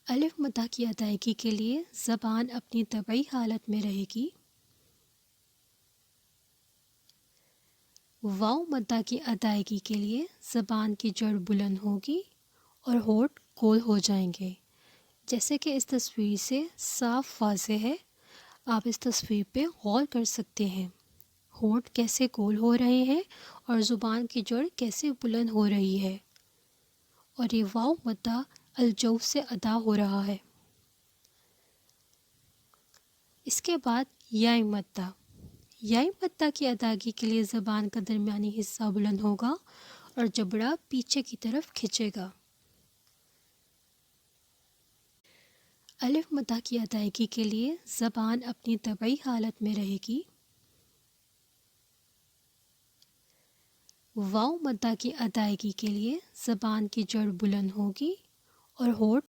الف مدہ کی ادائیگی کے لیے زبان اپنی طبعی حالت میں رہے گی۔ واو مدہ کی ادائیگی کے لیے زبان کی جڑ بلند ہوگی اور ہونٹ گول ہو جائیں گے۔ جیسے کہ اس تصویر سے صاف واضح ہے، آپ اس تصویر پہ غور کر سکتے ہیں۔ ہونٹ کیسے گول ہو رہے ہیں اور زبان کی جڑ کیسے بلند ہو رہی ہے، اور یہ واو مدہ الجوف سے ادا ہو رہا ہے۔ اس کے بعد یاء مدہ۔ یاء مدہ کی ادائیگی کے لیے زبان کا درمیانی حصہ بلند ہوگا اور جبڑا پیچھے کی طرف کھنچے گا۔ الف مدہ کی ادائیگی کے لیے زبان اپنی طبعی حالت میں رہے گی۔ واو مدہ کی ادائیگی کے لیے زبان کی جڑ بلند ہوگی اور ہونٹ